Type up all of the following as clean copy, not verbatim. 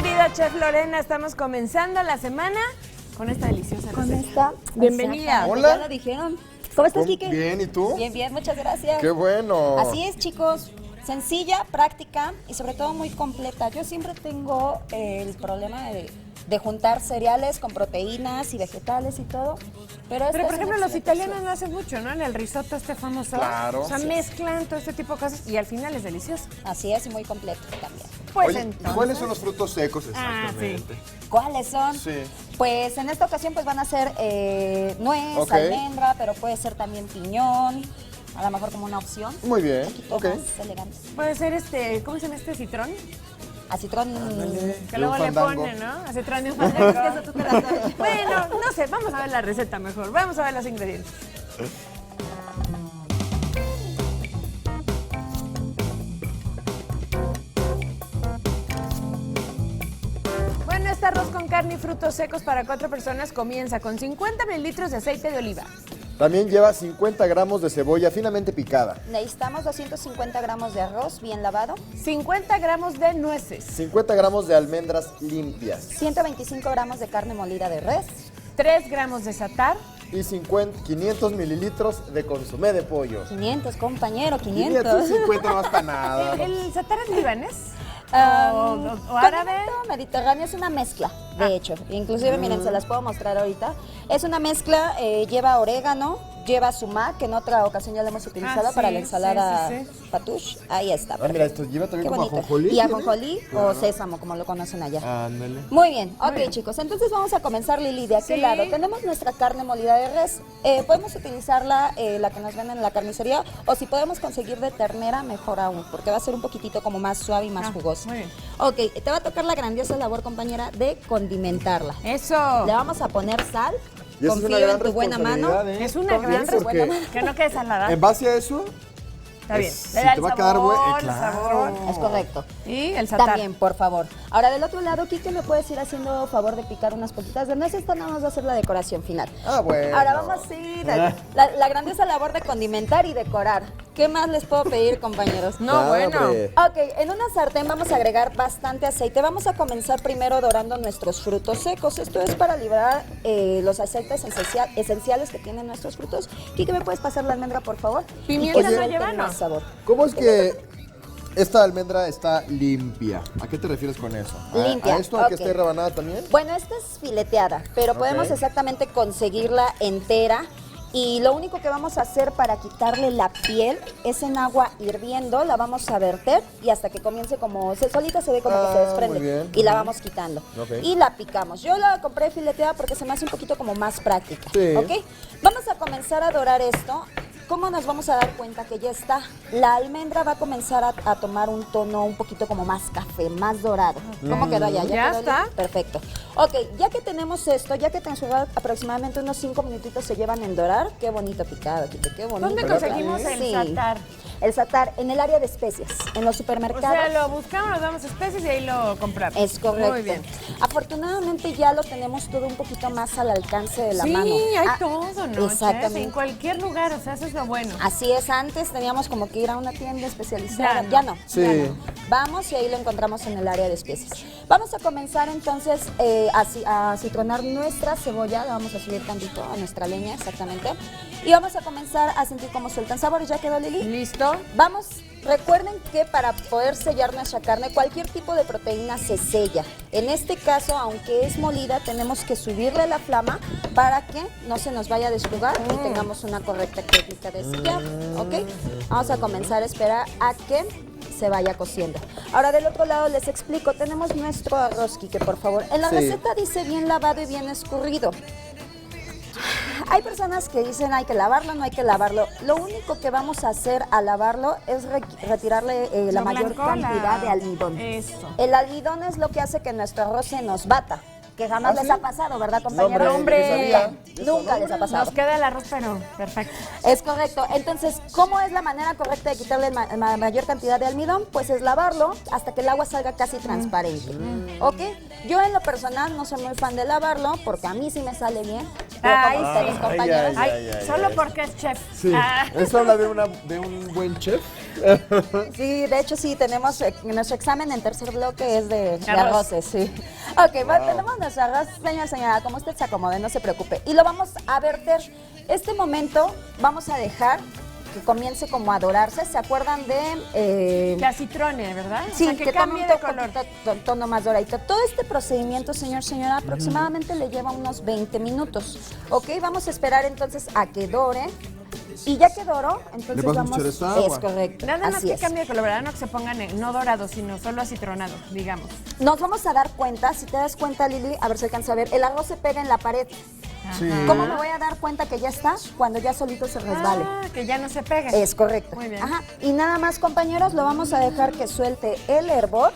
querida Chef Lorena, estamos comenzando la semana con esta deliciosa receta. Bienvenida. Hola. Ya lo dijeron. ¿Cómo estás, Quique? Bien, ¿y tú? Bien, bien, muchas gracias. ¡Qué bueno! Así es, chicos. Sencilla, práctica y sobre todo muy completa. Yo siempre tengo el problema de juntar cereales con proteínas y vegetales y todo. Pero por ejemplo, los italianos lo hacen mucho, ¿no? En el risotto este famoso. Claro. O sea, mezclan todo este tipo de cosas y al final es delicioso. Así es, y muy completo también. Pues Oye, entonces. ¿cuáles son los frutos secos exactamente? ¿Cuáles son? Sí. Pues en esta ocasión pues van a ser nuez, Ok. almendra, pero puede ser también piñón, a lo mejor como una opción. Muy bien, Un poquito ok. más elegante. Puede ser ¿cómo se llama este citrón? A citrón. Que luego le ponen, ¿no? A citrón y un fandango. Eso tú te la sabes. Bueno, no sé, vamos a ver la receta mejor. Vamos a ver los ingredientes. Bueno, este arroz con carne y frutos secos para 4 personas comienza con 50 mililitros de aceite de oliva. También lleva 50 gramos de cebolla finamente picada, Necesitamos 250 gramos de arroz bien lavado, 50 gramos de nueces, 50 gramos de almendras limpias 125 gramos de carne molida de res, 3 gramos de satar, y 500 mililitros de consomé de pollo. 500, compañero, 500. 550 no está nada. ¿no? ¿El satar es libanés? ¿O árabe? Mediterráneo es una mezcla, de hecho. Inclusive, miren, se las puedo mostrar ahorita. Es una mezcla, lleva orégano, lleva sumac, que en otra ocasión ya la hemos utilizado sí, para la ensalada sí. fatouche. Ahí está. Ah, mira, esto lleva también Qué como bonito. ajonjolí. Y ajonjolí o sésamo, como lo conocen allá. Ándale. Muy bien, ok, bien. chicos, entonces vamos a comenzar, Lili, de aquel Sí. lado. Tenemos nuestra carne molida de res. Podemos utilizarla, la que nos venden en la carnicería, o si podemos conseguir de ternera, mejor aún, porque va a ser un poquitito como más suave y más jugosa. muy bien. Ok, te va a tocar la grandiosa labor, compañera, de condimentarla. Eso. Le vamos a poner sal. Y esa es una Confío gran en tu buena mano. responsabilidad, ¿eh? Es una También gran porque respuesta. Que no quede salada. En base a eso, Está bien. si Le da te el va a quedar sabor, bueno, el claro. sabor. Es correcto. Y el satar. También, por favor. Ahora, del otro lado, Kike, ¿me puedes ir haciendo favor de picar unas poquitas de nuez? Esta nada más va a ser la decoración final. Ah, bueno. Ahora vamos a ir la grandiosa labor de condimentar y decorar. ¿Qué más les puedo pedir, compañeros? No, Ah, bueno. hombre. Ok, en una sartén vamos a agregar bastante aceite. Vamos a comenzar primero dorando nuestros frutos secos. Esto es para liberar los aceites esenciales que tienen nuestros frutos. Kike, ¿me puedes pasar la almendra, por favor? Pimienta Y que no suelten lleva, ¿no? más sabor. ¿Cómo es que esta almendra está limpia? ¿A qué te refieres con eso? Limpia, ¿A esto? ¿A que ok. esté rebanada también? Bueno, esta es fileteada, pero podemos Ok. exactamente conseguirla entera. Y lo único que vamos a hacer para quitarle la piel es en agua hirviendo, la vamos a verter y hasta que comience como, solita se ve como que se Ah, desprende muy bien. y la vamos quitando. Ok. Y la picamos. Yo la compré fileteada porque se me hace un poquito como más práctica, Sí. ¿ok? Vamos a comenzar a dorar esto. ¿Cómo nos vamos a dar cuenta que ya está? La almendra va a comenzar a tomar un tono un poquito como más café, más dorado. ¿Cómo quedó allá? Ya quedó está. bien? Perfecto. Ok, ya que tenemos esto, ya que transcurrió aproximadamente unos 5 minutitos se llevan en dorar. Qué bonito picado, Kike, qué bonito. ¿Dónde ¿Verdad? conseguimos el Sí. satar? El satar en el área de especias, en los O supermercados. sea, lo buscamos, nos damos especies y ahí lo compramos. Es correcto. Muy bien. Afortunadamente ya lo tenemos todo un poquito más al alcance de la Sí, mano. hay Ah, todo, ¿no? Exactamente. Chef? En cualquier lugar, o sea, eso es lo bueno. Así es, antes teníamos como que ir a una tienda especializada. Ya Ya no. no. Sí. ya no. Vamos y ahí lo encontramos en el área de especies. Vamos a comenzar entonces a citronar nuestra cebolla. La vamos a subir tantito a nuestra leña, exactamente. Y vamos a comenzar a sentir cómo sueltan sabores. ¿Ya quedó, Lili? ¿Listo? Vamos, recuerden que para poder sellar nuestra carne, cualquier tipo de proteína se sella. En este caso, aunque es molida, tenemos que subirle la flama para que no se nos vaya a desjugar y tengamos una correcta técnica de sellar, ¿ok? Vamos a comenzar a esperar a que se vaya cociendo. Ahora del otro lado les explico, tenemos nuestro arroz, Kike, por favor. En la Sí. receta dice bien lavado y bien escurrido. Hay personas que dicen hay que lavarlo, no hay que lavarlo. Lo único que vamos a hacer al lavarlo es retirarle la Lo mayor blanco, cantidad de almidón. Eso. El almidón es lo que hace que nuestro arroz se nos bata. Que jamás ¿Ah, les sí? ha pasado, ¿verdad, compañero? No, hombre, yo ni sabía. Nunca les ha pasado. Nos queda el arroz, pero perfecto. Es correcto. Entonces, ¿cómo es la manera correcta de quitarle la mayor cantidad de almidón? Pues es lavarlo hasta que el agua salga casi transparente. ¿Ok? Yo en lo personal no soy muy fan de lavarlo porque a mí sí me sale bien. Pero Ay, como sí. ustedes, compañeros, Solo porque es chef. Sí. Ah. Eso habla de un buen chef. sí, de hecho sí, tenemos nuestro examen en tercer bloque es de Arroz. arroces, sí. Ok, bueno, tenemos nuestro arroz, señora, como usted se acomode, no se preocupe. Y lo vamos a verter. Este momento vamos a dejar que comience como a dorarse. ¿Se acuerdan de...? Que acitrone, ¿verdad? Sí, O sea, que que cambie tome de color. un poquito tono más doradito. Todo este procedimiento, señora, aproximadamente le lleva unos 20 minutos. Ok, vamos a esperar entonces a que dore. Y ya que doró, entonces Le vas a vamos... echar esta agua. Es correcto, Nada más así que es. cambie de color, ¿verdad? No que se pongan no dorado, sino solo acitronado, digamos. Nos vamos a dar cuenta, si te das cuenta, Lili, a ver si alcanza a ver, el arroz se pega en la pared. Sí. ¿Cómo me voy a dar cuenta que ya está? Cuando ya solito se resbale. Ah, que ya no se pegue. Es correcto. Muy bien. Ajá. Y nada más, compañeros, lo vamos a dejar que suelte el hervor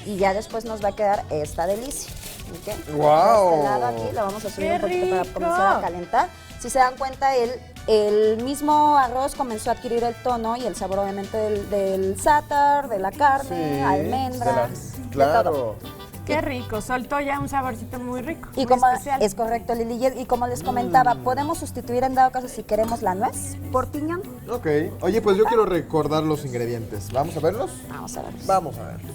y ya después nos va a quedar esta delicia. ¿Ok? ¡Guau! De este lado aquí lo vamos a subir ¡Qué un poquito para rico! comenzar a calentar. Si se dan cuenta, el mismo arroz comenzó a adquirir el tono y el sabor obviamente del sátar, de la carne, Sí, almendra, claro. de todo. Qué rico, soltó ya un saborcito muy rico. Y muy como especial. es correcto, Lili, y como les comentaba, podemos sustituir en dado caso si queremos la nuez por piñón. Ok. Oye, pues yo quiero recordar los ingredientes. ¿Vamos a verlos? Vamos a ver. Vamos a verlos.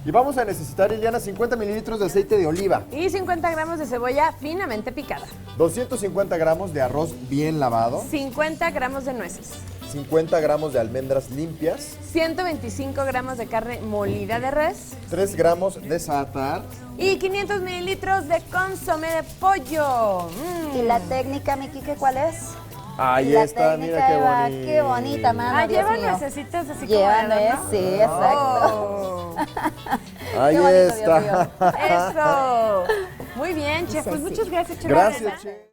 Y vamos a necesitar, Liliana, 50 mililitros de aceite de oliva, Y 50 gramos de cebolla finamente picada. 250 gramos de arroz bien lavado, 50 gramos de nueces. 50 gramos de almendras limpias, 125 gramos de carne molida de res. 3 gramos de sátar. Y 500 mililitros de consomé de pollo. ¿Y la técnica, mi Quique, cuál es? Ahí La está, técnica, mira qué Eva, bonita. qué bonita, mano, Ah, Dios llevan mío. necesitas así Llevan, como de adorno? sí, exacto. Oh, Ahí Qué bonito, está. Dios mío. eso. Muy bien, chef. Pues Sí. muchas gracias, chef. Gracias, che.